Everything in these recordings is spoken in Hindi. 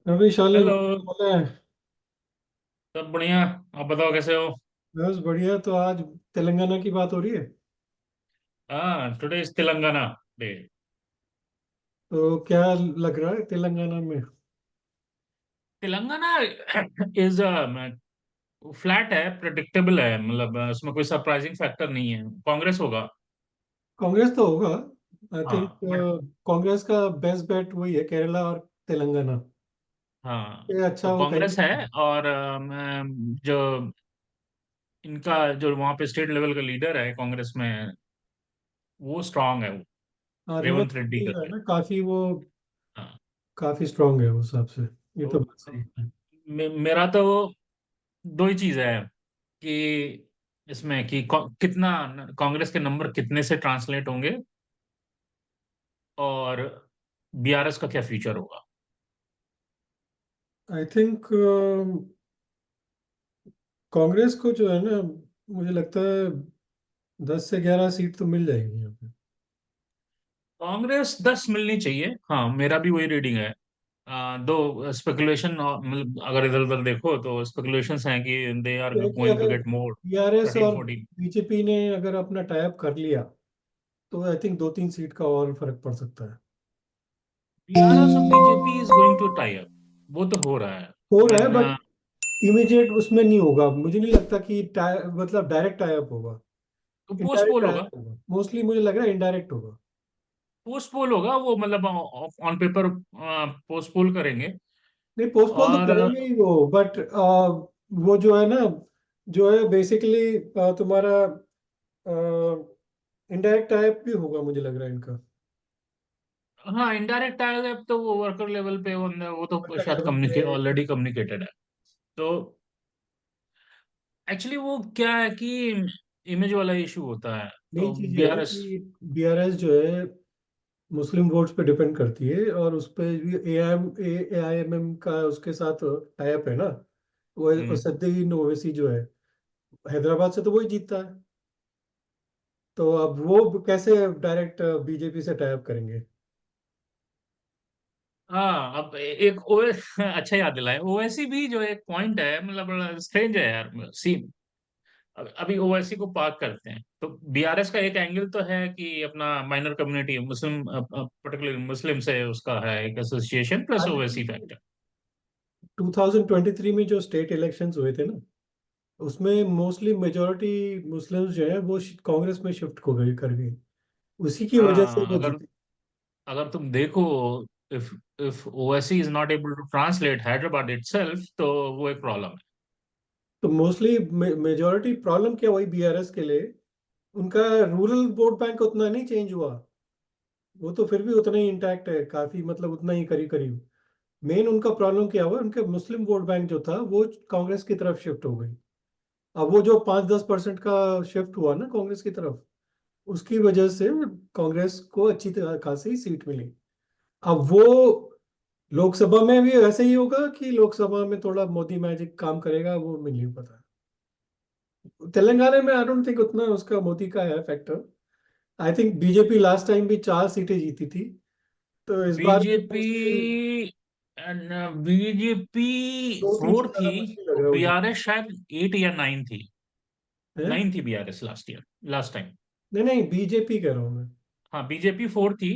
अभी शालिन हेलो। बोले। सब बढ़िया। आप बताओ कैसे हो? बस बढ़िया। तो आज तेलंगाना की बात हो रही है। हाँ, टुडे इज तेलंगाना डे। तो क्या लग रहा है तेलंगाना में? तेलंगाना इज फ्लैट है, प्रिडिक्टेबल है, मतलब उसमें कोई सरप्राइजिंग फैक्टर नहीं है। कांग्रेस होगा। कांग्रेस तो होगा। आई थिंक हाँ बट कांग्रेस का बेस्ट बेट वही है, केरला और तेलंगाना। हाँ, ये अच्छा तो वो कांग्रेस है। कहेंगे। और जो इनका जो वहाँ पे स्टेट लेवल का लीडर है कांग्रेस में, वो स्ट्रांग है, वो हाँ, रेवंत रेवंत रेड्डी रेड्डी जो है करके। ना, काफी वो हाँ, काफी स्ट्रांग है उस हिसाब से। ये तो तो बात सही है। मेरा तो दो ही चीज है कि इसमें कि कितना कांग्रेस के नंबर कितने से ट्रांसलेट होंगे, और बीआरएस का क्या फ्यूचर होगा। आई थिंक कांग्रेस को जो है ना, मुझे लगता है 10 से 11 सीट तो मिल जाएंगी यहाँ पे। कांग्रेस 10 मिलनी चाहिए, हाँ मेरा भी वही रीडिंग है। दो स्पेकुलेशन, मतलब अगर इधर उधर देखो तो स्पेकुलेशंस हैं कि दे आर क्योंकि गोइंग टू अगर गेट मोर, बीआरएस 13 और 14। बीजेपी ने अगर अपना टाइप कर लिया तो आई थिंक 2-3 सीट का और फर्क पड़ सकता है। बीआरएस और BJP is going to tie up, वो तो हो रहा है। हो रहा है इवन बट इमीडिएट उसमें नहीं होगा। मुझे नहीं लगता कि मतलब डायरेक्ट टाइप होगा। तो इनडायरेक्ट पोस्टपोल टाइप होगा। होगा, मोस्टली मुझे लग रहा है इनडायरेक्ट होगा। पोस्टपोल होगा वो, मतलब ऑन पेपर पोस्टपोल करेंगे। नहीं, पोस्टपोन तो और करेंगे ही वो, बट वो जो है ना, जो है बेसिकली तुम्हारा इनडायरेक्ट टाइप भी होगा मुझे लग रहा है इनका। हाँ, इनडायरेक्ट आएगा तो वो वर्कर लेवल पे, वो तो वर्कर शायद लेवल कम्युनिकेट, पे। ऑलरेडी कम्युनिकेटेड है। तो एक्चुअली वो क्या है कि इमेज वाला इशू होता है, मेन तो चीज ये है बीआरएस। कि बीआरएस जो है मुस्लिम वोट्स पे डिपेंड करती है, और उस पे भी एआईएमएम का उसके साथ टाई अप है ना। वो हम्म। असदुद्दीन ओवैसी जो है, हैदराबाद से तो वही जीतता है। तो अब वो कैसे डायरेक्ट बीजेपी से टाई अप करेंगे? हाँ, अब एक ओएस अच्छा याद दिलाए, ओवैसी भी जो एक पॉइंट है, मतलब बड़ा स्ट्रेंज है यार सी। अभी ओवैसी को पार्क करते हैं तो बीआरएस का एक एंगल तो है कि अपना माइनर कम्युनिटी मुस्लिम, पर्टिकुलर मुस्लिम से उसका है एक एसोसिएशन प्लस ओवैसी हालांकि फैक्टर। 2023 में जो स्टेट इलेक्शंस हुए थे ना, उसमें मोस्टली मेजोरिटी मुस्लिम्स जो है वो कांग्रेस में शिफ्ट हो गई कर गई। उसी की वजह से हाँ, वो अगर जीते। अगर तुम देखो, if if Owaisi is not able to translate Hyderabad itself, तो वो एक प्रॉब्लम है। तो मोस्टली मेजोरिटी प्रॉब्लम क्या हुई बीआरएस के लिए? उनका रूरल वोट बैंक उतना नहीं चेंज हुआ। वो तो फिर भी उतना ही इंटैक्ट है, काफी मतलब उतना ही करीब करीब। मेन उनका प्रॉब्लम क्या हुआ, उनके मुस्लिम वोट बैंक जो था वो कांग्रेस की तरफ शिफ्ट हो गई। अब वो जो 5-10% का शिफ्ट हुआ ना कांग्रेस की तरफ, उसकी वजह से कांग्रेस को अच्छी तरह खासी सीट मिली। अब वो लोकसभा में भी ऐसे ही होगा कि लोकसभा में थोड़ा मोदी मैजिक काम करेगा, वो मुझे नहीं पता। तेलंगाना में आई डोंट थिंक उतना उसका मोदी का है factor. I think BJP last time भी 4 सीटें जीती थी, तो इस बार भी बीजेपी मोस्टली बीजेपी 2-3 से 4 थी, ज्यादा मुश्किल लग और रहा है वो बीआरएस शायद 8 या 9 थी। है। 9 थी BRS last year, last time. नहीं नहीं, बीजेपी कह रहा हूँ मैं। हाँ, बीजेपी 4 थी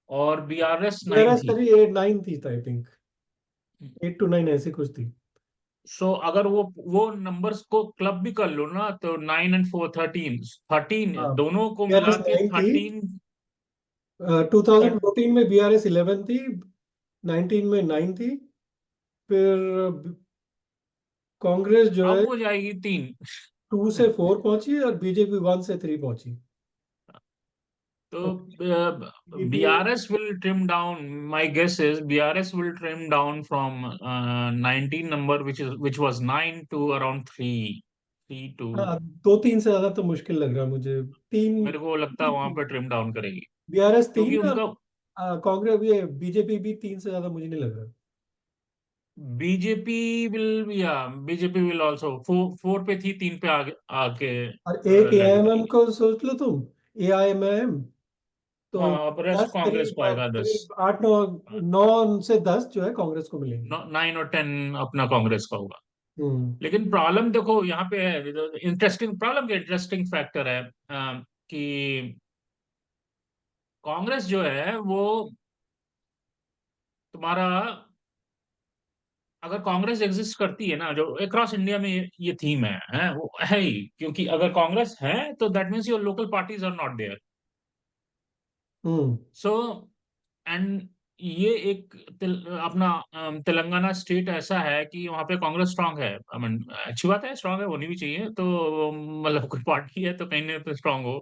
और बीआरएस 9 मेरा थी। सही 8-9 थी आई थिंक। 8-9 ऐसी कुछ थी। सो अगर वो नंबर्स को क्लब भी कर लो ना, तो 9 और 4 13, 13 हाँ, दोनों को मिला बीआरएस के 9 थी। 13। 2014 में बीआरएस 11 थी। 19 में 9 थी। फिर कांग्रेस जो है अब हो जाएगी 3। 2 से 4 पहुंची, और बीजेपी 1 से 3 पहुंची। तो और BJP BRS will trim down, my guess is BRS will trim down from 19 number which was 9 to around 3, 3 to। हाँ, 2-3 से ज्यादा तो मुश्किल लग रहा है मुझे। तीन। मेरे को लगता है वहां पे ट्रिम डाउन करेगी, बीआरएस क्योंकि 3 और उनका कांग्रेस ये बीजेपी भी 3 से ज्यादा मुझे नहीं लग रहा। बीजेपी विल, या बीजेपी विल आल्सो 4 पे थी, 3 पे आगे आके और एक लड़ एआईएमएम जाएगी। को सोच लो तुम। एआईएमएम तो रेस्ट 10 कांग्रेस करीब को आएगा 10। करीब 8 9 9 से 10 जो है कांग्रेस को मिलेंगे। 9 और 10 अपना कांग्रेस का होगा। हम्म। लेकिन प्रॉब्लम देखो यहाँ पे है, इंटरेस्टिंग प्रॉब्लम के इंटरेस्टिंग फैक्टर है कि कांग्रेस जो है वो तुम्हारा, अगर कांग्रेस एग्जिस्ट करती है ना, जो अक्रॉस इंडिया में ये थीम है वो है ही, क्योंकि अगर कांग्रेस है तो that means your local parties are not there. Hmm. So and ये एक अपना तेलंगाना स्टेट ऐसा है कि वहाँ पे कांग्रेस स्ट्रांग है। आई मीन अच्छी बात है, स्ट्रांग है, होनी भी चाहिए। तो मतलब कोई पार्टी है तो कहीं ना तो स्ट्रांग हो।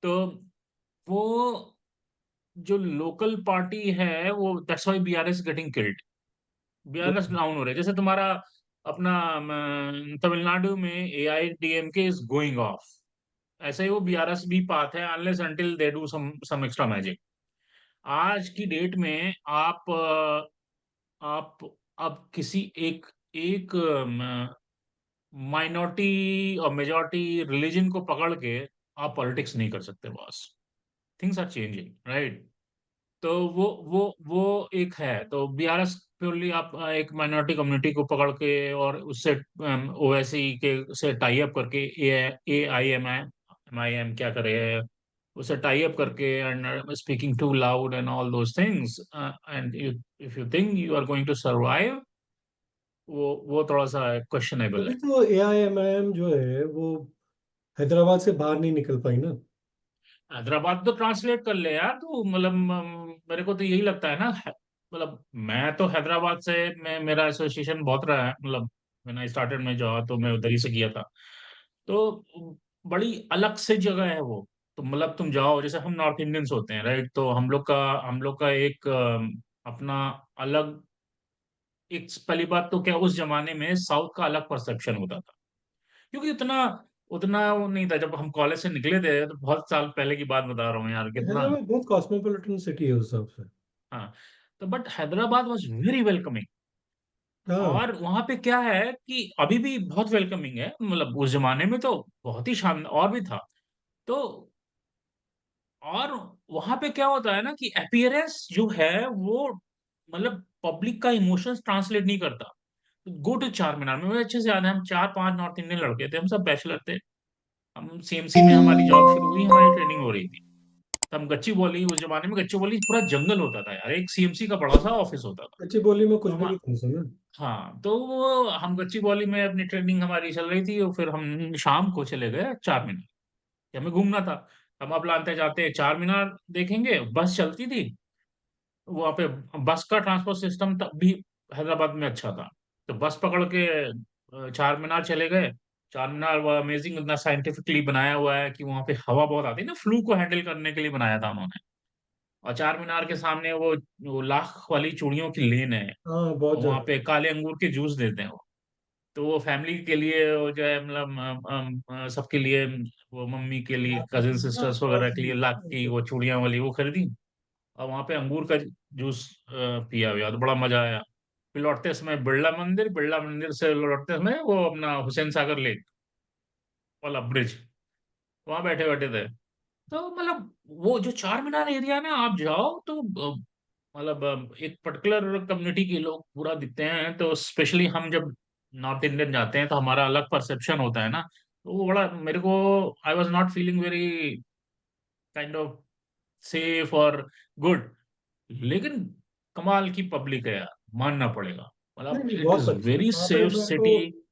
तो वो जो लोकल पार्टी है वो, that's why BRS getting killed. BRS down हो रहे हैं। जैसे तुम्हारा अपना तमिलनाडु में एआईडीएमके इज गोइंग ऑफ, ऐसे ही वो बीआरएस भी पाथ है, unless until they do some extra magic. आज की डेट में आप अब किसी एक एक माइनॉरिटी और मेजॉरिटी रिलीजन को पकड़ के आप पॉलिटिक्स नहीं कर सकते boss. Things are changing, right? तो वो एक है। तो बीआरएस प्योरली आप एक माइनॉरिटी कम्युनिटी को पकड़ के और उससे ओवैसी के से टाई अप करके, ए आई एम आई एम क्या करे, उसे टाई अप करके and speaking too loud and all those things, and if you think you are going to survive, वो थोड़ा सा क्वेश्चनेबल अभी है। तो AIMIM जो है वो हैदराबाद से बाहर नहीं निकल पाई ना। हैदराबाद तो ट्रांसलेट कर ले यार तू, मतलब मेरे को तो यही लगता है ना, मतलब मैं तो हैदराबाद से, मैं मेरा एसोसिएशन बहुत रहा है, मतलब मैंने स्टार्टेड में जो तो मैं उधर ही से किया था। तो बड़ी अलग से जगह है वो। तो मतलब तुम जाओ, जैसे हम नॉर्थ इंडियंस होते हैं, राइट? तो हम लोग का एक अपना अलग, एक पहली बात तो क्या, उस जमाने में साउथ का अलग परसेप्शन होता था, क्योंकि उतना उतना वो नहीं था। जब हम कॉलेज से निकले थे तो बहुत साल पहले की बात बता रहा हूँ यार, कितना। हैदराबाद बहुत कॉस्मोपॉलिटन सिटी है उस हिसाब से। हाँ। तो but Hyderabad was very welcoming. हाँ। और वहां पे क्या है कि अभी भी बहुत वेलकमिंग है, मतलब उस जमाने में तो बहुत ही शानदार और भी था। तो और वहां पे क्या होता है ना कि अपीयरेंस जो है वो, मतलब पब्लिक का इमोशंस ट्रांसलेट नहीं करता। गो टू चार मीनार में, मुझे अच्छे से याद है, हम चार पांच नॉर्थ इंडियन लड़के थे, हम सब बैचलर थे। हम सीएमसी में हमारी जॉब शुरू हुई, हमारी ट्रेनिंग हो रही थी। तो हम गच्ची बॉली, उस जमाने में गच्ची बॉली पूरा जंगल होता था यार, एक सीएमसी का बड़ा सा ऑफिस होता था। कच्ची बोली में कुछ तो भी हम, नहीं था उसमें। हाँ, तो वो हम गच्ची बॉली में अपनी ट्रेनिंग हमारी चल रही थी, और फिर हम शाम को चले गए चार मीनार, कि हमें घूमना था। हम अब लाते जाते चार मीनार देखेंगे, बस चलती थी वहां पे। बस का ट्रांसपोर्ट सिस्टम तब भी हैदराबाद में अच्छा था। तो बस पकड़ के चार मीनार चले गए। चार मीनार वो अमेजिंग, इतना साइंटिफिकली बनाया हुआ है कि वहां पे हवा बहुत आती है ना, फ्लू को हैंडल करने के लिए बनाया था उन्होंने। और चार मीनार के सामने वो लाख वाली चूड़ियों की लेन है। हाँ बहुत और वहां ज्यादा। पे काले अंगूर के जूस देते हैं वो। तो वो फैमिली के लिए, वो जो है मतलब सबके लिए, वो मम्मी के लिए, कजिन हाँ सिस्टर्स बहुत वगैरह के लिए लाख की सी- वो चूड़ियां वाली वो खरीदी। और वहां पे अंगूर का जूस पिया हुआ, तो बड़ा मजा आया। फिर लौटते समय बिरला मंदिर, बिरला मंदिर से लौटते समय वो अपना हुसैन सागर लेक वाला ब्रिज, वहां बैठे बैठे थे। तो मतलब वो जो चार मीनार एरिया है ना, आप जाओ तो मतलब एक पर्टिकुलर कम्युनिटी के लोग पूरा दिखते हैं। तो स्पेशली हम जब नॉर्थ इंडियन जाते हैं तो हमारा अलग परसेप्शन होता है ना। तो वो बड़ा मेरे को, I was not feeling very kind of safe और गुड। लेकिन कमाल की पब्लिक है यार, मानना पड़ेगा। नहीं मतलब नहीं इट बहुत इज अच्छी है वेरी वहाँ पे सेफ मेरे को। सिटी।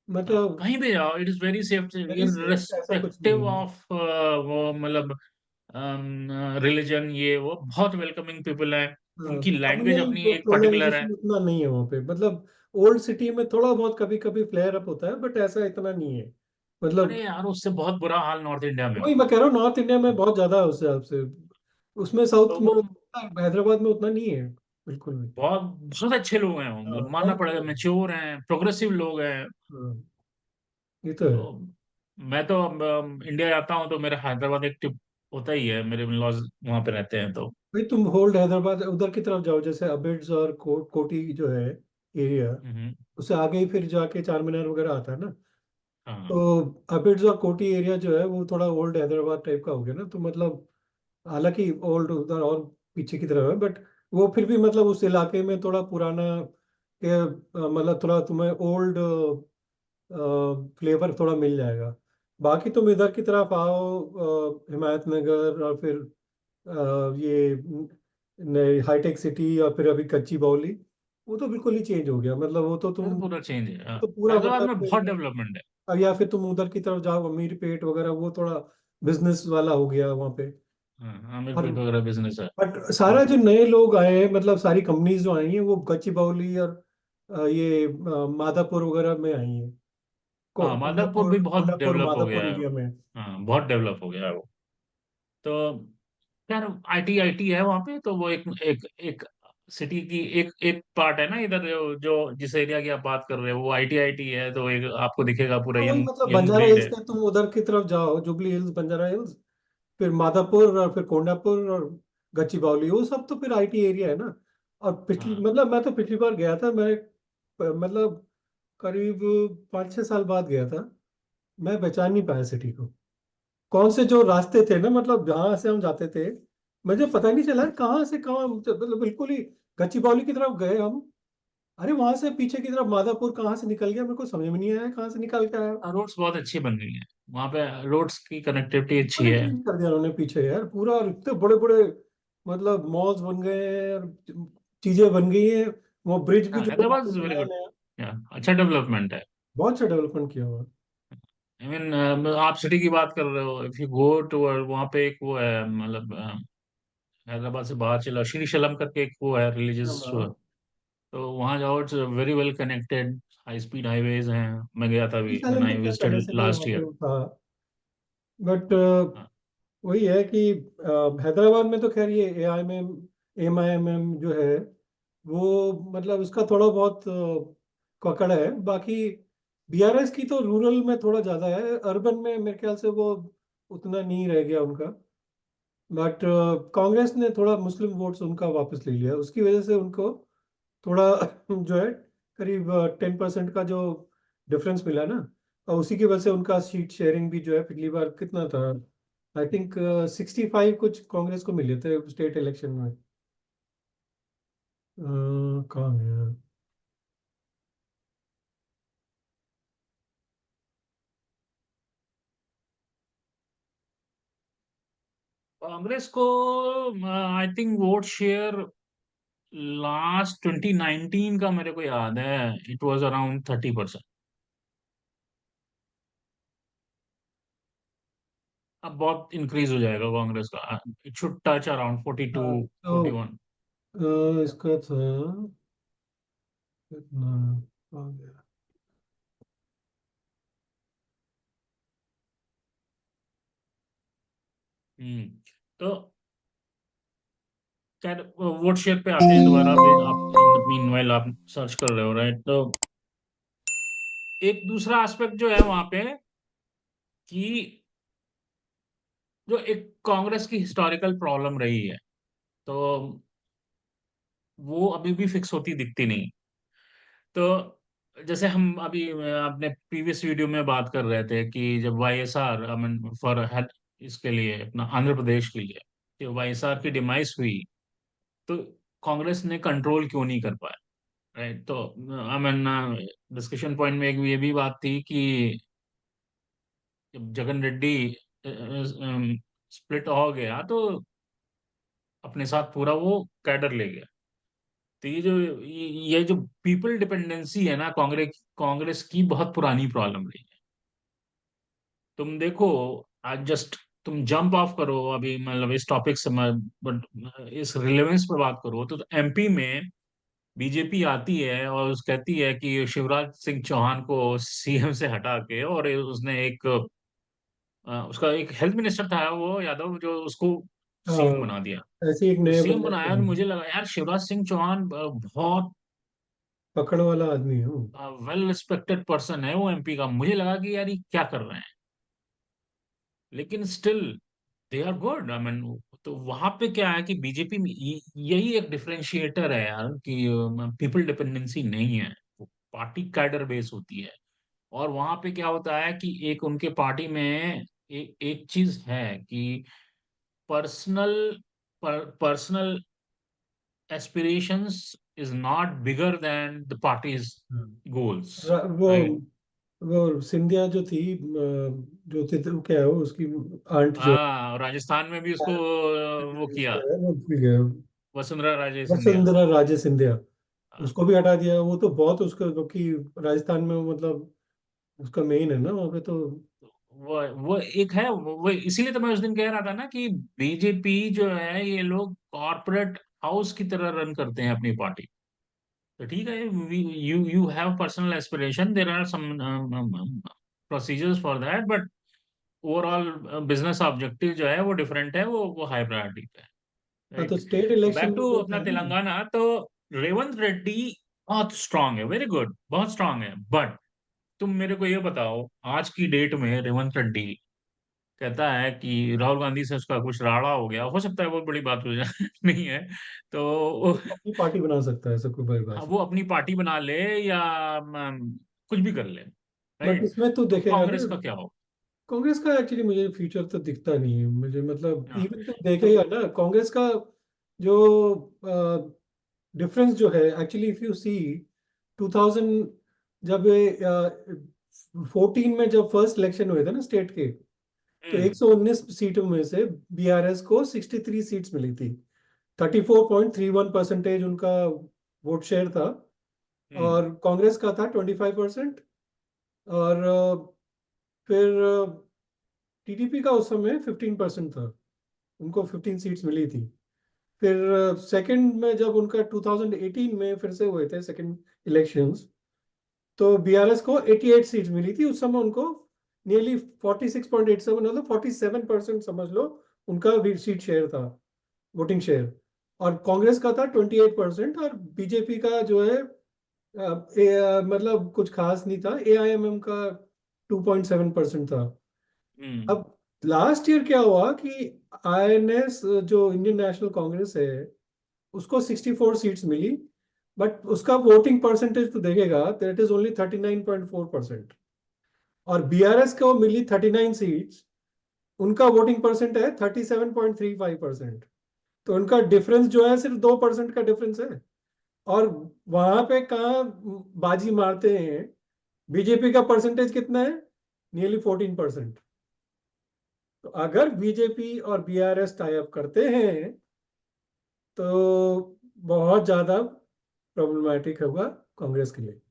मतलब कहीं भी जाओ it is very safe, very safe ऐसा कुछ नहीं इररिस्पेक्टिव है। ऑफ वो मतलब रिलीजन, ये वो बहुत वेलकमिंग पीपल है। उनकी लैंग्वेज कम्युनल अपनी एक पर्टिकुलर है। पोलराइजेशन उतना नहीं है वहाँ पे। मतलब ओल्ड सिटी में थोड़ा बहुत कभी कभी फ्लेयर अप होता है बट ऐसा इतना नहीं है। मतलब अरे यार उससे बहुत बुरा हाल नॉर्थ इंडिया में वही होता मैं कह रहा हूँ नॉर्थ इंडिया में है। बहुत ज्यादा है उस हिसाब से। उसमें तो साउथ में वो हैदराबाद में उतना नहीं है बिल्कुल भी। बहुत बहुत अच्छे लोग हैं वो, हाँ मतलब मानना बहुत पड़ेगा, बढ़िया। मेच्योर हैं, प्रोग्रेसिव लोग हैं। हाँ ये तो है। तो मैं तो इंडिया जाता हूँ तो मेरा हैदराबाद एक ट्रिप होता ही है, मेरे इन लॉज वहां पे रहते हैं तो। भाई तुम होल्ड हैदराबाद उधर की तरफ जाओ जैसे अबिड्स और कोटी जो है एरिया। हम्म। उससे आगे ही फिर जाके चार मीनार वगैरह आता है ना। हाँ। तो अबिड्स और कोटी एरिया जो है वो थोड़ा ओल्ड हैदराबाद टाइप का हो गया ना तो मतलब हालांकि ओल्ड उधर और पीछे की तरफ है, बट वो फिर भी मतलब उस इलाके में थोड़ा पुराना के मतलब थोड़ा तुम्हें ओल्ड फ्लेवर थोड़ा मिल जाएगा। बाकी तुम इधर की तरफ आओ, हिमायत नगर और फिर ये नए हाईटेक सिटी और फिर अभी कच्ची बाउली, वो तो बिल्कुल ही चेंज हो गया। मतलब वो तो ये तो तुम पूरा चेंज है, हाँ। तो पूरा हैदराबाद मतलब में बहुत फिर डेवलपमेंट है। अब, या फिर तुम उधर की तरफ जाओ अमीर पेट वगैरह, वो थोड़ा बिजनेस वाला हो गया वहाँ पे। हाँ, आमिर और पेट वगैरह बिजनेस है। बट सारा जो नए लोग आए हैं, मतलब सारी कंपनीज जो आई हैं वो गच्ची बाउली और ये मादापुर वगैरह में आई हैं। हाँ, माधवपुर भी बहुत कोंडापुर डेवलप हो मादापुर गया है। एरिया में। हाँ, बहुत डेवलप हो गया है वो। तो यार, आईटी आईटी है वहाँ पे, तो वो एक एक एक सिटी की एक एक पार्ट है ना इधर, जो जिस एरिया की आप बात कर रहे हो वो आईटी आईटी है, तो एक आपको दिखेगा पूरा हाँ, वही यंग मतलब यंग बंजारा ब्रीड हिल्स है। के तुम उधर की तरफ जाओ, जुबली हिल्स, बंजारा हिल्स, फिर मादापुर और फिर कोंडापुर और गच्चीबावली, वो सब तो फिर आईटी एरिया है ना। और पिछली हाँ, मतलब मैं तो पिछली बार गया था, मैं मतलब करीब 5-6 साल बाद गया था। मैं पहचान नहीं पाया सिटी को। कौन से जो रास्ते थे ना, मतलब जहाँ से हम जाते थे, मुझे पता ही नहीं चला कहाँ से कहाँ, मतलब बिल्कुल ही गच्चीबावली की तरफ गए हम, अरे वहां से पीछे की तरफ मादापुर कहाँ से निकल गया, मेरे को समझ में नहीं आया कहाँ से निकल के आया। रोड्स बहुत अच्छी बन गई है वहाँ पे, रोड्स की कनेक्टिविटी अच्छी अरे है। चेंज कर दिया उन्होंने पीछे यार पूरा, और इतने बड़े बड़े मतलब मॉल्स बन गए हैं और चीजें बन गई हैं। वो ब्रिज भी जो है वहाँ हैदराबाद पे इज वेरी बनाया गुड। नया, अच्छा डेवलपमेंट है। बहुत अच्छा डेवलपमेंट किया हुआ है। आई मीन, आप सिटी की बात कर रहे हो, इफ यू गो टूवर्ड वहाँ पे एक वो है, मतलब हैदराबाद से बाहर चला, श्रीशैलम करके एक वो है रिलीजियस, हाँ, तो वहाँ जाओ, it's very well connected, high speed highways हैं। मैं गया था अभी व्हेन सालन आई तो खैर पहले विजिटेड से नहीं लास्ट वहाँ ईयर। पे था, बट वही है कि हैदराबाद में तो खैर ये एम आई एम जो है वो, मतलब उसका थोड़ा बहुत पकड़ है। बाकी बीआरएस की तो रूरल में थोड़ा ज़्यादा है, अर्बन में मेरे ख्याल से वो उतना नहीं रह गया उनका। बट कांग्रेस ने थोड़ा मुस्लिम वोट्स उनका वापस ले लिया, उसकी वजह से उनको थोड़ा जो है करीब 10% का जो डिफरेंस मिला ना, और उसी की वजह से उनका सीट शेयरिंग भी जो है पिछली बार कितना था, आई थिंक 65 कुछ कांग्रेस को मिले थे स्टेट इलेक्शन में। कहाँ गया? कांग्रेस को I think vote share last 2019 का मेरे को याद है, इट वाज अराउंड 30%। अब बहुत इंक्रीज हो जाएगा कांग्रेस का, इट शुड टच अराउंड 42, तो 41। इसका था कितना आ गया? तो खैर, वोट शेयर पे आते हैं दोबारा भी, आप इन द मीनवाइल आप सर्च कर रहे हो, राइट? तो एक दूसरा एस्पेक्ट जो है वहां पे, कि जो एक कांग्रेस की हिस्टोरिकल प्रॉब्लम रही है, तो वो अभी भी फिक्स होती दिखती नहीं। तो जैसे हम अभी अपने प्रीवियस वीडियो में बात कर रहे थे कि जब YSR, I mean for head, इसके लिए अपना आंध्र प्रदेश के लिए, कि वाईएसआर की डिमाइस हुई, तो कांग्रेस ने कंट्रोल क्यों नहीं कर पाया, राइट? तो आई मीन, डिस्कशन पॉइंट में एक ये भी बात थी कि जब जगन रेड्डी स्प्लिट हो गया, तो अपने साथ पूरा वो कैडर ले गया। तो ये जो पीपल डिपेंडेंसी है ना, कांग्रेस कांग्रेस की बहुत पुरानी प्रॉब्लम रही है। तुम देखो, आज जस्ट तुम जंप ऑफ करो अभी, मतलब इस टॉपिक से, बट इस रिलेवेंस पे बात करो, तो एमपी में बीजेपी आती है और कहती है कि शिवराज सिंह चौहान को सीएम से हटा के, और उसने एक उसका एक हेल्थ मिनिस्टर था वो यादव, जो उसको सीएम हाँ, बना दिया। ऐसे ही एक तो नए सीएम बंदे को बनाया तो मुझे लगा यार, शिवराज सिंह चौहान बहुत पकड़ वाला आदमी हूँ। वेल रिस्पेक्टेड पर्सन है वो एमपी का, मुझे लगा कि यार ये क्या कर रहे हैं, लेकिन still they are good, I mean. तो वहां पे क्या है कि बीजेपी में यही एक डिफरेंशिएटर है यार, कि पीपल डिपेंडेंसी नहीं है, वो पार्टी कैडर बेस होती है। और वहां पे क्या होता है कि एक उनके पार्टी में एक चीज है कि personal personal aspirations is not bigger than the parties goals, वो राइट। वो सिंधिया जो थी, जो थी वो क्या है, वो उसकी आंट जो हाँ, राजस्थान में भी है, उसको वो किया, उसका है, वो भूल गया, वसुंधरा राजे सिंधिया। वसुंधरा राजे सिंधिया। हाँ, उसको भी हटा दिया, वो तो बहुत उसका, क्योंकि राजस्थान में वो मतलब उसका मेन है ना वहाँ पे तो। वो एक है, वो इसीलिए तो मैं उस दिन कह रहा था ना कि बीजेपी जो है ये लोग कॉर्पोरेट हाउस की तरह रन करते हैं अपनी पार्टी। तो ठीक है, you you have personal aspiration, there are some procedures for that, but overall business objective जो है वो डिफरेंट है, वो हाई प्रायोरिटी पे है, हाँ, तो राइट। स्टेट तो इलेक्शन बैक में टू जो अपना था ना। तेलंगाना, तो रेवंत रेड्डी बहुत स्ट्रांग है, वेरी गुड, बहुत स्ट्रांग है, बट तुम मेरे को ये बताओ, आज की डेट में रेवंत रेड्डी कहता है कि राहुल गांधी से उसका कुछ राड़ा हो गया, हो सकता है बहुत बड़ी बात हो जाए नहीं है, तो अपनी पार्टी बना सकता है, ऐसा कोई बड़ी बात वो अपनी पार्टी बना ले या कुछ भी कर ले, नहीं। But right. इसमें तो तो देखेगा ना, कांग्रेस का क्या हो? कांग्रेस का एक्चुअली मुझे फ्यूचर तो दिखता नहीं है मुझे, मतलब हाँ, इवन तो तो देखेगा ना कांग्रेस का जो डिफरेंस जो है, एक्चुअली इफ यू सी 2000, जब 14 में जब फर्स्ट इलेक्शन हुए थे ना स्टेट के, तो हम्म 119 सीटों में से बीआरएस को 63 सीट्स मिली थी। 34.31% उनका वोट शेयर था, हम्म और कांग्रेस का था 25%। और फिर टीडीपी का उस समय 15% था, उनको 15 सीट्स मिली थी। फिर सेकंड में जब उनका 2018 में फिर से हुए थे सेकंड इलेक्शंस, तो बीआरएस को 88 सीट्स मिली थी उस समय उनको। नियरली 46.87, मतलब 47% समझ लो उनका सीट शेयर था, वोटिंग शेयर। और कांग्रेस का था 28%, और बीजेपी का जो है मतलब कुछ खास नहीं था, एआईएमएम का 2.7% था। हम्म अब लास्ट ईयर क्या हुआ कि आईएनएस, जो इंडियन नेशनल कांग्रेस है, उसको 64 सीट्स मिली। बट उसका वोटिंग परसेंटेज तो देखेगा, दैट इज ओनली 39.4%। और बीआरएस को मिली 39 सीट्स, उनका वोटिंग परसेंट है 37.35%। तो उनका डिफरेंस जो है सिर्फ 2% का डिफरेंस है। और वहां पे कहाँ बाजी मारते हैं, बीजेपी का परसेंटेज कितना है, नियरली 14%। तो अगर बीजेपी और बीआरएस टाई अप करते हैं तो बहुत ज्यादा प्रॉब्लमेटिक होगा कांग्रेस के लिए।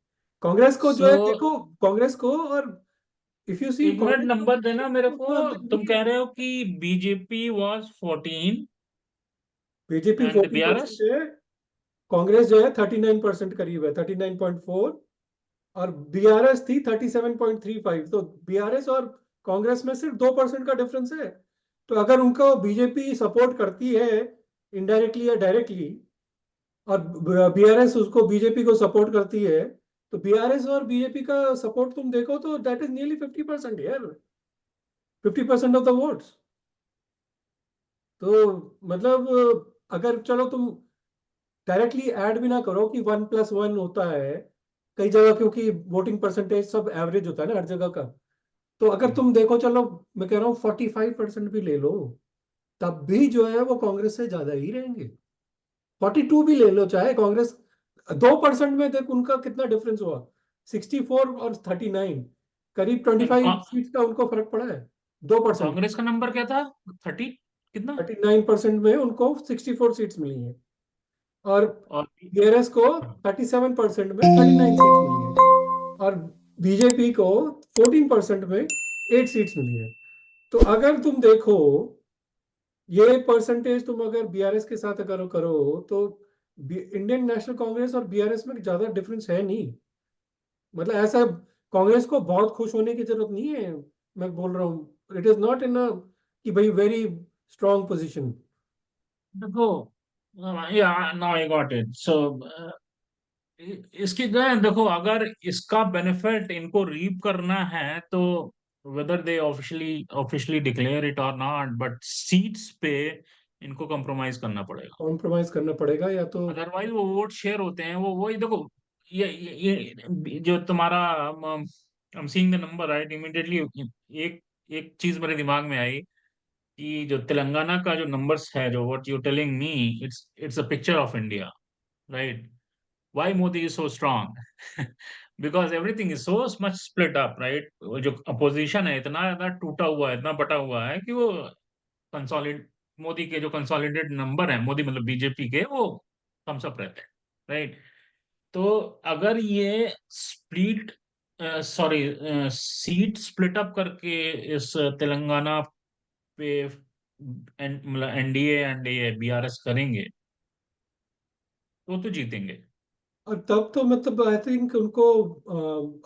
कांग्रेस को जो सो है देखो, कांग्रेस को, और इफ यू सी एक मिनट कांग्रेस और नंबर देना बीजेपी मेरे में को। उतना अंतर नहीं तुम है। कह रहे हो कि BJP was 14 BJP and 14% BRS. है, कांग्रेस जो है 39% करीब है, 39.4। और बीआरएस थी 37.35। तो बीआरएस और कांग्रेस में सिर्फ 2% का डिफरेंस है। तो अगर उनको बीजेपी सपोर्ट करती है इनडायरेक्टली या डायरेक्टली, और बीआरएस उसको बीजेपी को सपोर्ट करती है, तो बीआरएस और बीजेपी का सपोर्ट तुम देखो तो दैट इज नियरली 50% यार, 50% ऑफ द वोट्स। तो मतलब अगर चलो तुम डायरेक्टली ऐड भी ना करो कि 1+1 होता है कई जगह, क्योंकि वोटिंग परसेंटेज सब एवरेज होता है ना हर जगह का। तो अगर तुम देखो, चलो मैं कह रहा हूँ 45% भी ले लो, तब भी जो है वो कांग्रेस से ज्यादा ही रहेंगे। 42 भी ले लो चाहे कांग्रेस, 2% में देख उनका कितना डिफरेंस हुआ, 64 और 39, करीब 25 सीट्स का उनको फर्क पड़ा है, 2%। कांग्रेस का नंबर क्या था? 30 कितना? 39% में उनको 64 सीट्स मिली हैं, और और बीआरएस को 37% में 39 सीट्स मिली हैं, और बीजेपी को 14% में 8 सीट्स मिली है। तो अगर तुम देखो ये परसेंटेज, तुम अगर बीआरएस के साथ अगर करो तो इंडियन नेशनल कांग्रेस और बीआरएस में ज्यादा डिफरेंस है नहीं। मतलब ऐसा कांग्रेस को बहुत खुश होने की जरूरत नहीं है, मैं बोल रहा हूँ इट इज नॉट इन अ कि भाई वेरी स्ट्रांग पोजीशन। देखो, या नाउ आई गॉट इट। सो इसकी जो है, देखो, अगर इसका बेनिफिट इनको रीप करना है तो whether they officially officially declare it और नॉट, बट सीट्स पे इनको कॉम्प्रोमाइज करना पड़ेगा। कॉम्प्रोमाइज करना पड़ेगा या तो। अदरवाइज वो वोट शेयर होते हैं, वो वही देखो, ये जो तुम्हारा I am seeing the number right immediately. एक एक चीज मेरे दिमाग में आई कि जो तेलंगाना का जो नंबर्स है, जो what you telling me, it's a picture of India, right? Why Modi is so strong? Because everything is so much split up, right? वो जो अपोजिशन है इतना ज्यादा टूटा हुआ है, इतना बटा हुआ है कि वो कंसोलिड मोदी के जो कंसोलिडेट नंबर है, मोदी मतलब बीजेपी के, वो थम्स अप रहते हैं, राइट? तो अगर ये split, sorry, seat split up करके इस तेलंगाना पे मतलब एनडीए एंड ये बीआरएस करेंगे, तो जीतेंगे। और तब तो मतलब आई थिंक उनको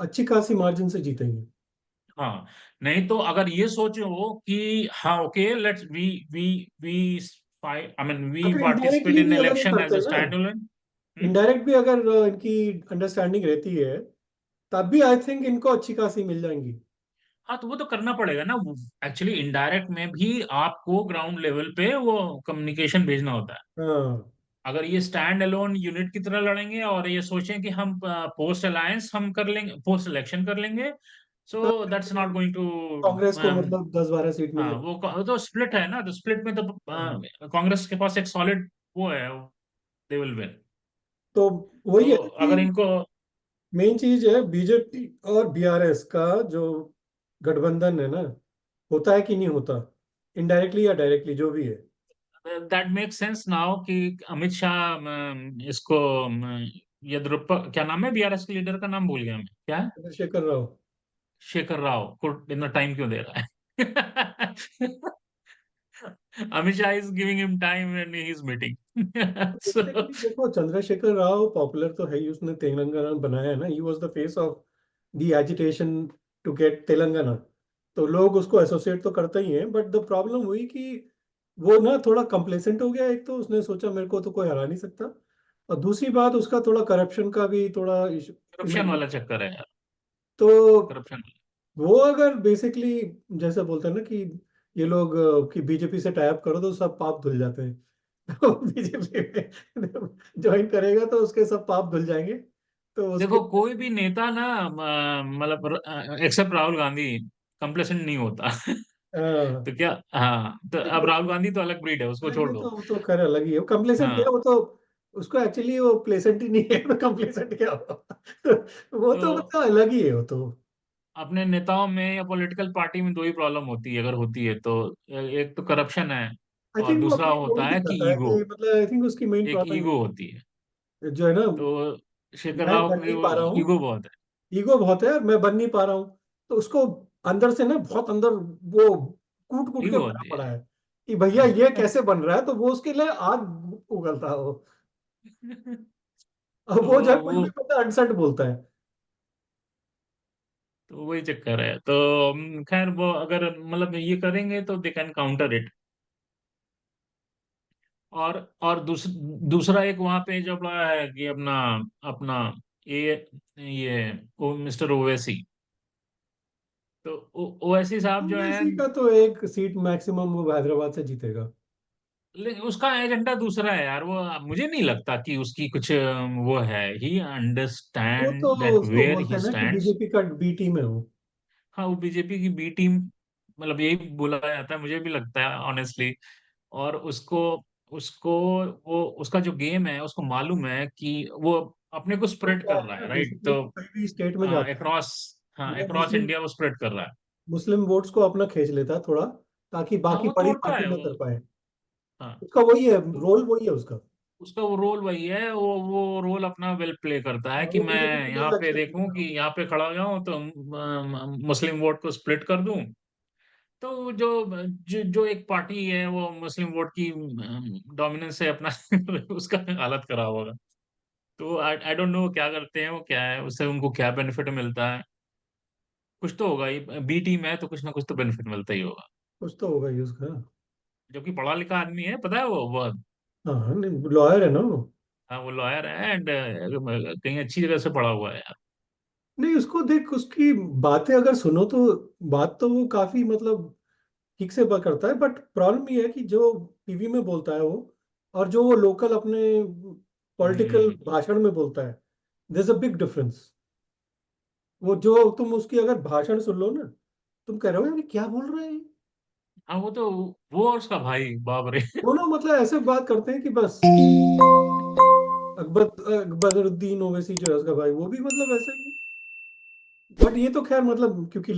अच्छी खासी मार्जिन से जीतेंगे। हाँ, नहीं तो अगर ये सोचो कि हाँ okay, let's we we fight, I mean we अगर पार्टिसिपेट इनडायरेक्टली इन भी अगर ये इलेक्शन एज करते अ हैं ना, स्टैंड अलोन। इनडायरेक्ट भी अगर इनकी अंडरस्टैंडिंग रहती है, तब भी आई थिंक इनको अच्छी खासी मिल जाएंगी। हाँ, तो वो तो करना पड़ेगा ना। एक्चुअली इनडायरेक्ट में भी आपको ग्राउंड लेवल पे वो कम्युनिकेशन भेजना होता है। हाँ, अगर ये स्टैंड अलोन यूनिट की तरह लड़ेंगे और ये सोचें कि हम पोस्ट अलायंस हम कर लेंगे, पोस्ट इलेक्शन कर लेंगे, सो तब that's not going to. Congress को मतलब 10-12 सीट हाँ, मिले। वो तो स्प्लिट है ना, तो स्प्लिट में तो हाँ। कांग्रेस के पास एक सॉलिड वो है, दे विल विन। तो वही तो है कि अगर इनको, मेन चीज है बीजेपी और बीआरएस का जो गठबंधन है ना, होता है कि नहीं होता, इनडायरेक्टली या डायरेक्टली जो भी है। दैट मेक सेंस नाउ कि अमित शाह इसको येद्रप्पा, क्या नाम है बीआरएस के लीडर का, नाम भूल गया मैं, क्या है? चंद्रशेखर राव। शेखर राव को इतना टाइम क्यों दे रहा है? Amit Shah is giving him time and he is meeting. So basically देखो, चंद्रशेखर राव पॉपुलर तो है ही, उसने तेलंगाना बनाया है ना, he was the face of the agitation to get Telangana. तो लोग उसको एसोसिएट तो करते ही हैं, बट द प्रॉब्लम हुई कि वो ना थोड़ा कंप्लेसेंट हो गया। एक तो उसने सोचा मेरे को तो कोई हरा नहीं सकता, और दूसरी बात उसका थोड़ा करप्शन का भी थोड़ा करप्शन इमेज। वाला चक्कर है यार, तो करप्शन। वो अगर बेसिकली जैसे बोलते हैं ना कि ये लोग कि बीजेपी से टाई अप करो तो सब पाप धुल जाते हैं। तो बीजेपी में ज्वाइन करेगा तो उसके सब पाप धुल जाएंगे। तो उसके देखो, कोई भी नेता ना मतलब एक्सेप्ट राहुल गांधी कंप्लेसेंट नहीं होता। तो क्या, हाँ, तो अब राहुल गांधी तो अलग ब्रीड है, उसको छोड़ ये तो दो। वो तो खैर अलग ही है, वो कंप्लेसेंट क्या, हाँ, वो तो उसको एक्चुअली वो प्लेसेंट ही नहीं है। तो कंप्लेसेंट क्या हो? तो वो तो तो मतलब अलग ही है वो तो। अपने नेताओं में या पॉलिटिकल पार्टी में दो ही प्रॉब्लम होती है, अगर होती है तो। एक तो करप्शन है, आई और थिंक वो दूसरा अपनी वो भी होता है कि दिखाता है ईगो। कि मतलब आई थिंक उसकी मेन एक प्रॉब्लम ईगो होती है। जो है ना, तो शेखर मैं राव बन की नहीं वो पा रहा हूँ, ईगो बहुत है। ईगो बहुत है, मैं बन नहीं पा रहा हूँ। तो उसको अंदर से ना बहुत अंदर वो कूट कूट के ईगो भरा होती पड़ा है। है कि भैया ये कैसे बन रहा है, तो वो उसके लिए आग उगलता है वो। और तो वो जो है कुछ वो भी पता अनसंट बोलता है। तो वही चक्कर है। तो खैर, वो अगर मतलब ये करेंगे तो दे कैन काउंटर इट। और दूसरा एक वहां पे जो बड़ा है कि अपना अपना ये ये मिस्टर ओवैसी। तो ओवैसी साहब जो है, ओवैसी का तो एक सीट मैक्सिमम वो हैदराबाद से जीतेगा। लेकिन उसका एजेंडा दूसरा है यार। वो मुझे नहीं लगता कि उसकी कुछ वो है, ही वो तो अंडरस्टैंड दैट उसको वेयर बोलते ही हैं ना कि स्टैंड्स। बीजेपी का बी टीम है वो। हाँ, वो बीजेपी की बी टीम, मतलब यही बोला जाता है, मुझे भी लगता है ऑनेस्टली। और उसको उसको वो उसका जो गेम है, उसको मालूम है कि वो अपने को वो स्प्रेड क्या कर है रहा ना, है, राइट? बेसिकली तो कोई भी स्टेट में जाता है, अक्रॉस, हाँ, वो अक्रॉस मुस्लिम इंडिया वो स्प्रेड कर रहा है। मुस्लिम वोट्स को अपना खींच लेता है थोड़ा, ताकि हाँ, बाकी वो बड़ी तोड़ता पार्टी है ना वो। कर पाए। हाँ, उसका वही है, तो रोल वही है उसका। उसका वो रोल वही है, वो रोल अपना वेल प्ले करता है कि वो मैं बीजेपी के यहाँ लिए पे अच्छा देखूं खेलता कि है। यहाँ पे खड़ा हो जाऊं तो मुस्लिम वोट को स्प्लिट कर दूं। तो जो एक पार्टी है वो मुस्लिम वोट की डोमिनेंस से अपना उसका हालत खराब होगा। तो आई डोंट नो क्या करते हैं वो, क्या है उससे उनको क्या बेनिफिट मिलता है। कुछ तो होगा, ये बी टीम है तो कुछ ना कुछ तो बेनिफिट मिलता ही होगा। कुछ तो होगा ही उसका। जबकि पढ़ा लिखा आदमी है, पता है वो। हाँ, लॉयर है ना वो। हाँ, वो लॉयर है एंड कहीं अच्छी जगह से पढ़ा हुआ है यार। नहीं, उसको देख, उसकी बातें अगर सुनो तो बात तो वो काफी मतलब ठीक से करता है, बट प्रॉब्लम ये है कि जो टीवी में बोलता है वो, और जो वो लोकल अपने पॉलिटिकल हम्म। भाषण में बोलता है, there is a big difference. वो जो तुम उसकी अगर भाषण सुन लो ना, तुम कह रहे हो यार ये क्या बोल रहे हैं। हाँ वो तो, वो और उसका भाई बाप रे। दोनों मतलब ऐसे बात करते हैं कि बस, अकबरुद्दीन ओवैसी जो है उसका भाई, वो भी मतलब ऐसे ही। बट ये तो खैर मतलब क्योंकि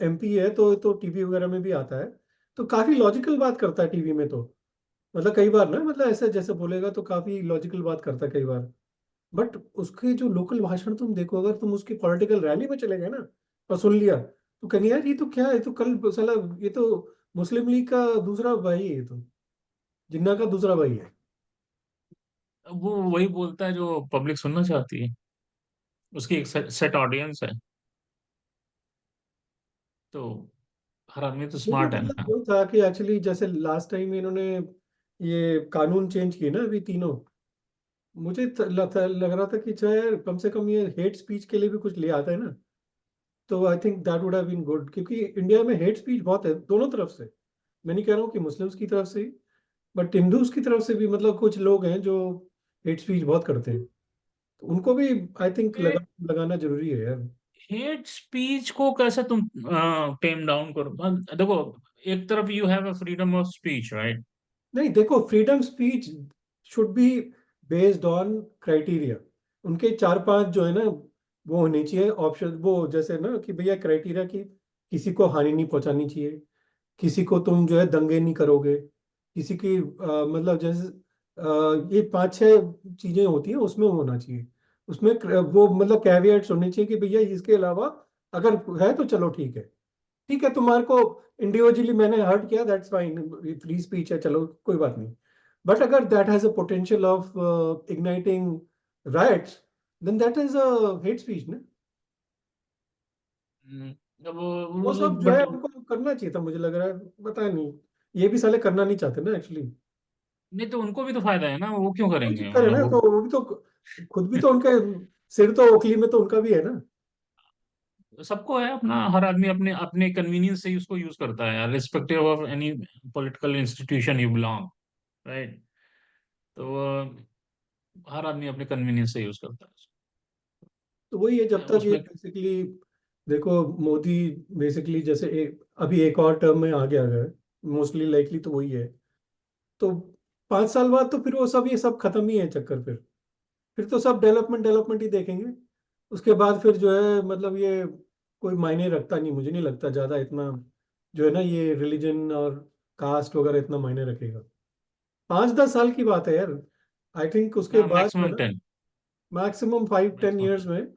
एमपी है तो टीवी वगैरह में भी आता है, तो काफी लॉजिकल बात करता है टीवी में तो। मतलब कई बार ना, मतलब ऐसे जैसे बोलेगा तो काफी लॉजिकल बात करता है कई बार। बट उसके जो लोकल भाषण तुम देखो, अगर तुम उसकी पॉलिटिकल रैली में चले गए ना और सुन लिया, तो कहेंगे यार ये तो क्या है, ये तो कल साला, ये तो मुस्लिम लीग का दूसरा भाई है, ये तो जिन्ना का दूसरा भाई है। वो वही बोलता है जो पब्लिक सुनना चाहती है, उसकी एक सेट ऑडियंस है। तो हर आदमी तो मुझे स्मार्ट है मतलब ना। वही था कि एक्चुअली जैसे लास्ट टाइम इन्होंने ये कानून चेंज किए ना अभी तीनों, मुझे लग रहा था कि चाहे कम से कम ये हेट स्पीच के लिए भी कुछ ले आता है ना, तो I think that would have been good, क्योंकि इंडिया में हेट स्पीच बहुत है दोनों तरफ से। मैं नहीं कह रहा हूँ कि मुस्लिम्स की तरफ से ही, बट हिंदूज की तरफ से भी मतलब कुछ लोग हैं जो हेट स्पीच बहुत करते हैं, तो उनको भी आई थिंक लगाना जरूरी है यार। हेट स्पीच को कैसे तुम टेम डाउन करो? देखो, एक तरफ you have a freedom of speech, right? नहीं देखो, freedom speech should be based on criteria. उनके चार पांच जो है ना, वो होने चाहिए ऑप्शन, वो जैसे ना कि भैया क्राइटेरिया की किसी को हानि नहीं पहुंचानी चाहिए, किसी को तुम जो है दंगे नहीं करोगे, किसी की मतलब जैसे ये पांच छह चीजें होती हैं उसमें होना चाहिए। उसमें वो मतलब कैविएट्स होने चाहिए कि भैया इसके अलावा अगर है तो चलो ठीक है, ठीक है तुम्हारे को इंडिविजुअली मैंने हर्ट किया, दैट्स फाइन, फ्री स्पीच है चलो कोई बात नहीं। बट अगर that has a potential of igniting riots, then that is a hate speech ना। अब वो सब जो है बट उनको करना चाहिए था, मुझे लग रहा है, पता नहीं, ये भी साले करना नहीं चाहते ना एक्चुअली। नहीं तो उनको भी तो फायदा है ना, वो क्यों वही करेंगे चक्कर है मतलब ना, वो? तो वो भी तो खुद भी तो उनके सिर तो ओखली में तो उनका भी है ना। सबको है अपना, हर आदमी अपने अपने कन्वीनियंस से ही उसको यूज करता है, respective of any political institution you belong, right? तो हर आदमी अपने कन्वीनियंस से यूज करता तो वही है, जब है तक ये उसमें। बेसिकली देखो मोदी बेसिकली जैसे अभी एक और टर्म में आ गया है, मोस्टली लाइकली तो वही है, तो 5 साल बाद तो फिर वो सब ये सब खत्म ही है चक्कर, फिर तो सब डेवलपमेंट डेवलपमेंट ही देखेंगे। उसके बाद फिर जो है मतलब ये कोई मायने रखता नहीं, मुझे नहीं लगता ज़्यादा इतना जो है ना ये रिलीजन और कास्ट वगैरह इतना मायने रखेगा। 5-10 साल की बात है यार, आई थिंक उसके हाँ, बाद जो है मैक्सिमम ना, 10। मैक्सिमम 5-10 ईयर्स मैक्सिमम में,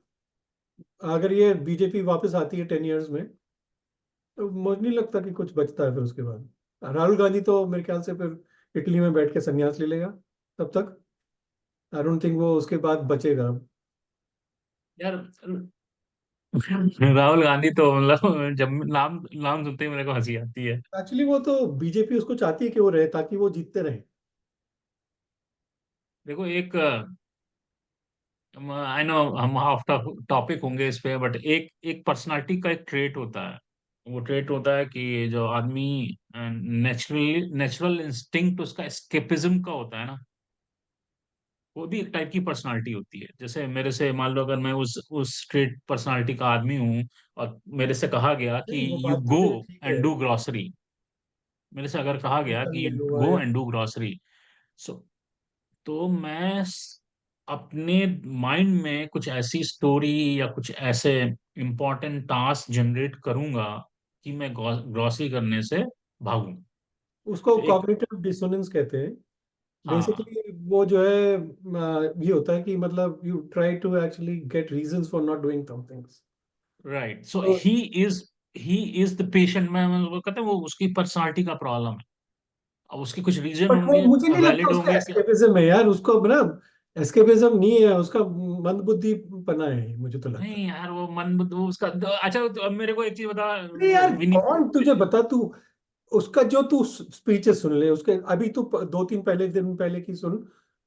अगर ये बीजेपी वापस आती है 10 ईयर्स में, तो मुझे नहीं लगता कि कुछ बचता है फिर उसके बाद। राहुल गांधी तो मेरे ख्याल से फिर इटली में बैठ के संन्यास ले लेगा तब तक। आई डोंट थिंक वो उसके बाद बचेगा। यार, राहुल गांधी तो मतलब जब नाम नाम सुनते ही मेरे को हंसी आती है। एक्चुअली वो तो बीजेपी उसको चाहती है कि वो रहे ताकि वो जीतते रहे। देखो, एक, आई नो हम ऑफ टॉपिक होंगे इस पे, बट एक एक पर्सनालिटी का एक ट्रेट होता है। वो ट्रेट होता है कि जो आदमी नेचुरली नेचुरल इंस्टिंक्ट उसका एस्केपिज्म का होता है ना, वो भी एक टाइप की पर्सनालिटी होती है। जैसे मेरे से मान लो, अगर मैं उस स्ट्रेट पर्सनालिटी का आदमी हूँ, और मेरे से कहा गया कि नहीं वो यू बात तो गो तेरी ठीक है। एंड डू ग्रॉसरी, मेरे से अगर कहा गया कर कि ले यू लूंगा गो या एंड डू ग्रॉसरी, सो तो मैं अपने माइंड में कुछ ऐसी स्टोरी या कुछ ऐसे इंपॉर्टेंट टास्क जनरेट करूंगा कि मैं ग्रॉसरी करने से भागूं। उसको तो एक, कॉग्निटिव डिसोनेंस कहते हैं हाँ, बेसिकली। वो जो है ये होता है कि मतलब you try to actually get reasons for not doing some things. Right. So तो he is the patient man, वो कहते हैं वो उसकी पर्सनालिटी का प्रॉब्लम है। अब उसके कुछ रीजन बट वो होंगे, मुझे नहीं लगता वैलिड उसका होंगे कि एस्केपिज्म है यार, उसको ना एस्केपिज्म नहीं है उसका, मंदबुद्धि पना है मुझे तो लगता है। नहीं यार, वो मन वो उसका अच्छा, तो अब मेरे को एक चीज बता। अरे यार विनी, कौन तुझे बता तू, उसका जो तू स्पीचेस सुन ले उसके, अभी तू 2-3 दिन पहले की सुन,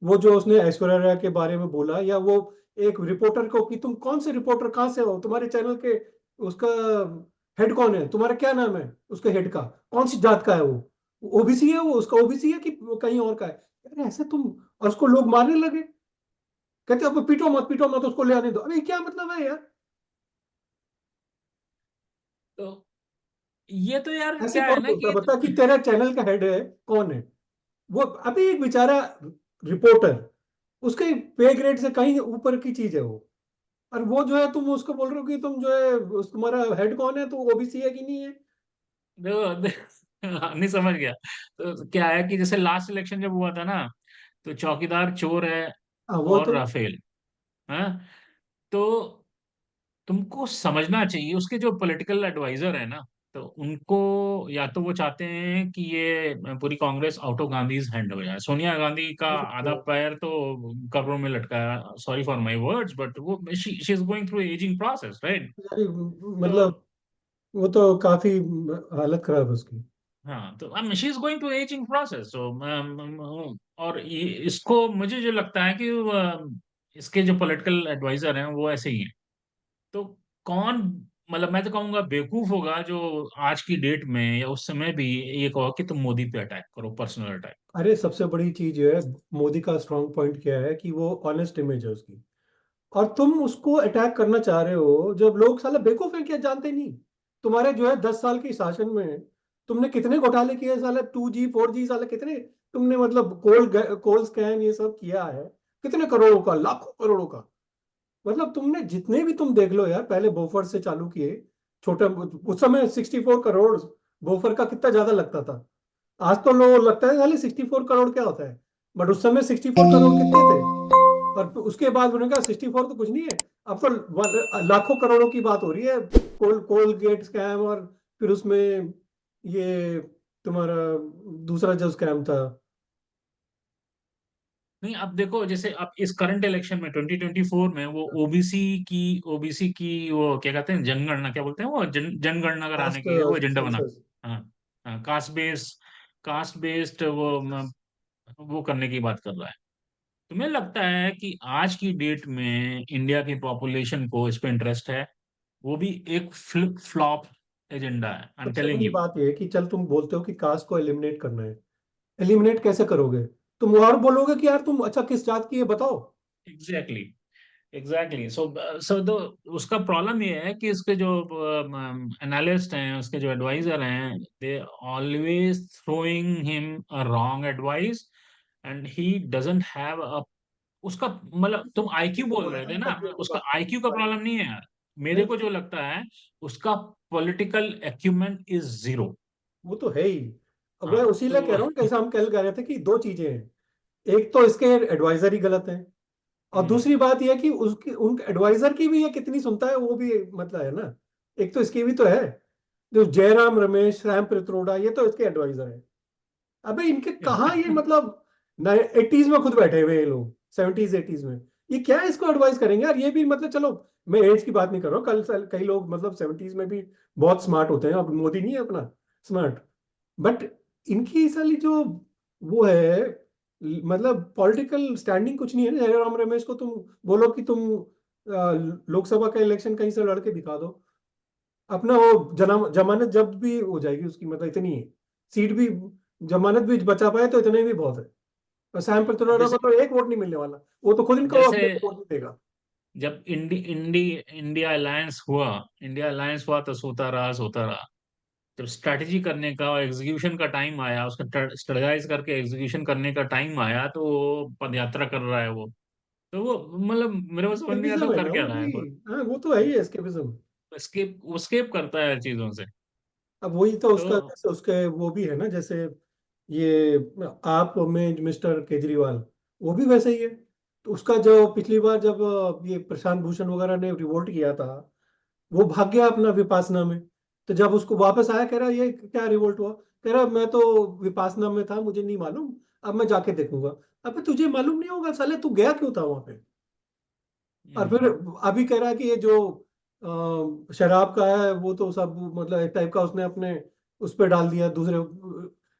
वो जो उसने ऐश्वर्या राय के बारे में बोला, या वो एक रिपोर्टर को कि तुम कौन से रिपोर्टर कहाँ से हो, तुम्हारे चैनल के उसका हेड कौन है, तुम्हारा क्या नाम है उसके हेड का, कौन सी जात का है वो ओबीसी है, वो उसका ओबीसी है कि वो कहीं और का है। यार ऐसे तुम, और उसको लोग मारने लगे, कहते अब पीटो मत उसको ले आने दो, अरे क्या मतलब है यार। तो ये तो यार ऐसे क्या है कौन ना कि बोलता है? ये बता कि तो तेरा चैनल का हेड है कौन है? वो अभी एक बेचारा रिपोर्टर, उसके पे ग्रेड से कहीं ऊपर की चीज है वो। और वो जो है, तुम उसको बोल रहे हो कि तुम जो है तुम्हारा हेड कौन है, तो ओबीसी है कि नहीं है? हाँ, नहीं समझ गया। तो क्या है कि जैसे लास्ट इलेक्शन जब हुआ था ना, तो चौकीदार चोर है हाँ वो और तो। राफेल, हाँ। तो तुमको समझना चाहिए उसके जो पॉलिटिकल एडवाइजर है ना, तो उनको, या तो वो चाहते हैं कि ये पूरी Congress out of Gandhi's hand हो जाए। सोनिया गांधी का हो सकता आधा है पैर तो कब्रों में लटका है, sorry for my words, but वो she is going through ageing process, right? यार, तो मतलब वो तो काफी हालत खराब है उसकी। हाँ, तो I she is going to aging process. So और ये इसको मुझे जो लगता है कि इसके जो पॉलिटिकल एडवाइजर हैं वो ऐसे ही हैं। तो कौन, मतलब मैं तो कहूंगा बेवकूफ होगा जो आज की डेट में या उस समय भी ये कहो कि तुम मोदी पे अटैक करो, पर्सनल अटैक। अरे सबसे बड़ी चीज जो है, मोदी का स्ट्रांग पॉइंट क्या है कि वो ऑनेस्ट इमेज है उसकी। और तुम उसको अटैक करना चाह रहे हो जब लोग साला बेवकूफ है, क्या जानते नहीं? तुम्हारे जो है 10 साल की शासन में तुमने कितने घोटाले किए साला, 2G 4G साला कितने तुमने मतलब कोल कोल स्कैम ये सब किया है। कितने करोड़ों का, लाखों करोड़ों का। मतलब तुमने जितने भी, तुम देख लो यार, पहले बोफर से चालू किए। छोटा, उस समय 64 करोड़ बोफर का कितना ज्यादा लगता था। आज तो लोग लगता है साले 64 करोड़ क्या होता है। बट उस समय 64 करोड़ कितने थे? और फिर उसके बाद उन्होंने कहा 64 तो कुछ नहीं है। अब तो लाखों करोड़ों की बात हो रही है। कोल गेट स्कैम, और फिर उसमें ये तुम्हारा दूसरा जो स्कैम था। नहीं, अब देखो जैसे अब इस करंट इलेक्शन में 2024 में वो ओबीसी की वो क्या कहते हैं, जनगणना क्या बोलते हैं, वो जनगणना कराने कास्ट के लिए वो एजेंडा बना। सेंसस। हाँ, हाँ, कास्ट बेस्ड वो करने की बात कर रहा है। तुम्हें लगता है कि आज की डेट में इंडिया की पॉपुलेशन को इस पे इंटरेस्ट है? वो भी एक फ्लिप फ्लॉप एजेंडा है, आई एम सबसे टेलिंग बड़ी यू। बात यह है कि चल, तुम बोलते हो कि कास्ट को एलिमिनेट करना है। एलिमिनेट कैसे करोगे? तुम और बोलोगे कि यार तुम अच्छा किस जात की है बताओ। Exactly, exactly. सो तो उसका प्रॉब्लम ये है कि इसके जो एनालिस्ट हैं, उसके जो एडवाइजर हैं, they always throwing him a wrong advice, and he doesn't have a, उसका मतलब तुम आईक्यू तो बोल बोला रहे था थे ना ना, अपने उसका ऊपर। आईक्यू का प्रॉब्लम नहीं है यार। मेरे नहीं, को जो लगता है उसका पॉलिटिकल एक्यूमेंट इज जीरो। वो तो है ही। अब मैं हाँ, उसी लिए कह तो रहा हूँ, कैसे हम कल कह रहे थे कि दो चीजें हैं। एक तो इसके एडवाइजर ही गलत हैं। और हम्म, दूसरी बात यह है कि उसकी उन एडवाइजर की भी ये कितनी सुनता है, वो भी मतलब है ना। एक तो इसकी भी तो है। जो जयराम रमेश, सैम पित्रोदा, ये तो इसके एडवाइजर है। अबे इनके कहाँ ये मतलब 80s में खुद बैठे हुए हैं ये लोग, 70s 80s में। ये क्या इसको एडवाइस करेंगे यार? ये भी मतलब, चलो मैं एज की बात नहीं कर रहा हूँ, कई लोग मतलब 70s में भी बहुत स्मार्ट होते हैं। अब मोदी नहीं है अपना स्मार्ट। बट इनकी साली जो वो है, मतलब पॉलिटिकल स्टैंडिंग कुछ नहीं है ना। जयराम रमेश को तुम बोलो कि तुम लोकसभा का इलेक्शन कहीं से लड़के दिखा दो, अपना वो जमानत जब्त भी हो जाएगी उसकी, मतलब इतनी है सीट भी। जमानत भी बचा पाए तो इतने भी बहुत है। और सैम पित्रोदा को जैसे तो एक वोट नहीं मिलने वाला। वो तो खुद इनको जैसे अपने को वोट नहीं देगा। जब इंडिया अलायंस हुआ तो सोता रहा। जब स्ट्रैटेजी करने का और एग्जीक्यूशन का टाइम आया, उसका स्ट्रेटजाइज करके एग्जीक्यूशन करने का टाइम आया, तो वो पदयात्रा कर रहा है वो। तो वो मतलब मेरे को समझ नहीं आता एस्केपिज्म वो है कर ना क्या वो रहा है भी। वो। हाँ वो तो है ही एस्केपिज्म। स्केप करता है चीजों से। अब वही तो तो उसका, जैसे उसके वो भी है ना, जैसे ये आप में मिस्टर केजरीवाल, वो भी वैसे ही है। तो उसका जो पिछली बार जब ये प्रशांत भूषण वगैरह ने रिवोल्ट किया था, वो भाग गया अपना विपासना में। तो जब उसको वापस आया, कह रहा ये क्या रिवोल्ट हुआ? कह रहा मैं तो विपासना में था, मुझे नहीं मालूम, अब मैं जाके देखूंगा। अबे तुझे मालूम नहीं होगा साले, तू गया क्यों था वहां पे? और फिर हम्म, अभी कह रहा है कि ये जो शराब का है वो तो सब मतलब एक टाइप का उसने अपने उस पर डाल दिया, दूसरे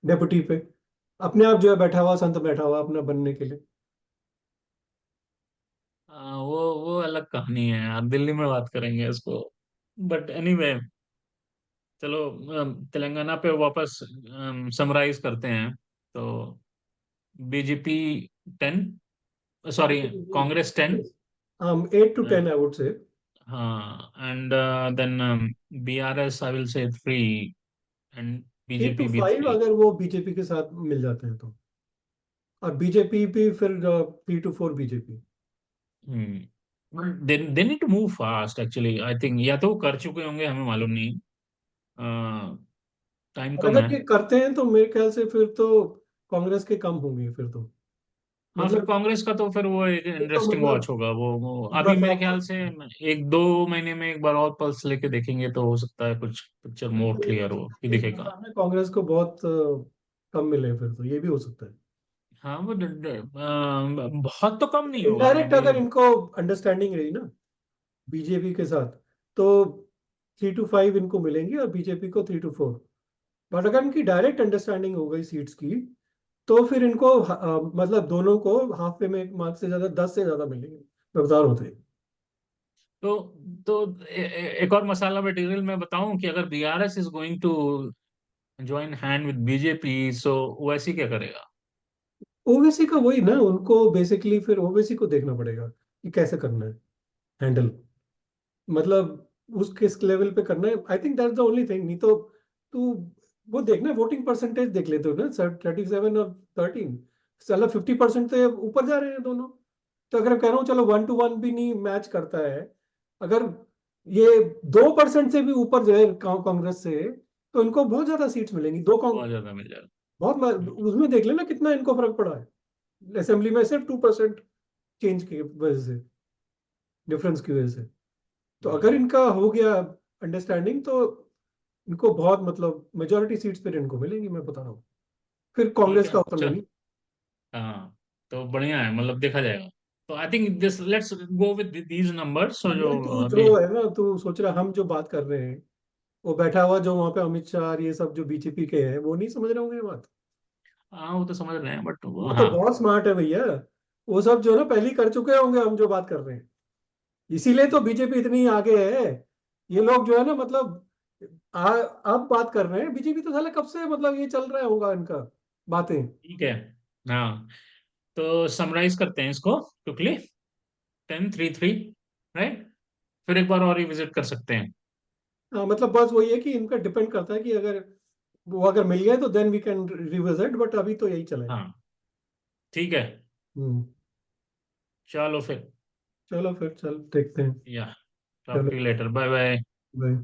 डेपुटी पे। अपने आप जो है बैठा हुआ, संत बैठा हुआ अपना बनने के लिए। वो अलग कहानी है यार, दिल्ली में बात करेंगे इसको। बट एनीवे, चलो तेलंगाना पे वापस समराइज करते हैं। तो BJP 10, sorry, Congress 10। Congress, 8 to 10 I would say. हाँ, and then BRS I will say 3, and 3 to BJP भी 5 3। अगर वो बीजेपी के साथ मिल जाते हैं तो, और बीजेपी भी फिर 3 to 4 BJP. They need to move fast actually, I think. या तो वो कर चुके होंगे, हमें मालूम नहीं। टाइम और कम अगर है। ये करते हैं तो मेरे ख्याल से फिर तो कांग्रेस के कम होंगे फिर तो, हाँ, फिर मतलब कांग्रेस का तो फिर वो एक ये तो इंटरेस्टिंग मतलब वॉच होगा। वो पूरा अभी मेरे साफ हो ख्याल से सकता है। 1-2 महीने में एक बार और पल्स लेके देखेंगे तो हो सकता है कुछ पिक्चर मोर बिल्कुल, ये भी हो क्लियर हो सकता कि है कि इस दिखेगा। बार में कांग्रेस को बहुत कम मिले, फिर तो ये भी हो सकता है। हाँ, वो बहुत तो कम नहीं होगा मे इनडायरेक्ट बी। अगर इनको अंडरस्टैंडिंग रही ना बीजेपी के साथ, तो 3 to 5 इनको मिलेंगे और बीजेपी को 3 to 4। बट अगर इनकी डायरेक्ट अंडरस्टैंडिंग हो गई सीट्स की, तो फिर इनको मतलब दोनों को हाफ वे में एक मार्क्स से ज्यादा 10 से ज्यादा मिलेंगे, मकदार होते हैं। तो एक और मसाला मटेरियल मैं बताऊं कि अगर BRS is going to join hand with BJP, so Owaisi क्या करेगा? ओवैसी का वही ना, उनको बेसिकली फिर ओवैसी को देखना पड़ेगा कि कैसे करना है हैंडल, मतलब उस किस लेवल पे करना है। I think that's the only thing. नहीं तो तू वो देखना, वोटिंग परसेंटेज देख लेते हो ना सर, 37 और 13, चलो 50% से ऊपर जा रहे हैं दोनों। तो अगर कह रहा हूँ चलो 1 to 1 भी नहीं मैच करता है, अगर ये 2% से भी ऊपर जाए कांग्रेस से, तो इनको बहुत ज्यादा सीट्स मिलेंगी। बहुत ज्यादा मिल जाएगा। बहुत हम्म, उसमें देख लेना कितना इनको फर्क पड़ा है असेंबली में, सिर्फ 2% चेंज की वजह से, डिफरेंस की वजह से। तो अगर हम्म। इनका हो गया अंडरस्टैंडिंग, तो इनको बहुत मतलब मेजोरिटी सीट्स फिर इनको मिलेंगी, मैं बता रहा हूँ। फिर ठीक कांग्रेस है, का उतना चल। नहीं। हाँ, तो बढ़िया है, मतलब देखा जाएगा। तो I think this let's go with these numbers, so जो अभी तू जो अभी। है ना, तू सोच रहा हम जो बात कर रहे हैं, वो बैठा हुआ जो वहां पे अमित शाह और ये सब जो बीजेपी के हैं, वो नहीं समझ रहे होंगे ये बात। हाँ, वो तो समझ रहे हैं बट वो तो हाँ। बहुत स्मार्ट है भैया। वो सब जो है ना पहले ही कर चुके होंगे हम जो बात कर रहे हैं, इसीलिए तो बीजेपी इतनी आगे है। ये लोग जो है ना मतलब अब बात कर रहे हैं, बीजेपी तो साला कब से मतलब ये चल रहा होगा इनका बातें। ठीक है। हाँ, तो समराइज करते हैं इसको क्विकली। 10-3-3, राइट? फिर एक बार और रिविजिट कर सकते हैं। हाँ, मतलब बस वही है कि इनका डिपेंड करता है कि अगर वो अगर मिल गए तो then we can revisit, but अभी तो यही चलेगा। हाँ, ठीक है। हम्म। चलो फिर। चलो फिर चल देखते हैं। या टॉक चलो, to you later, bye bye. Bye.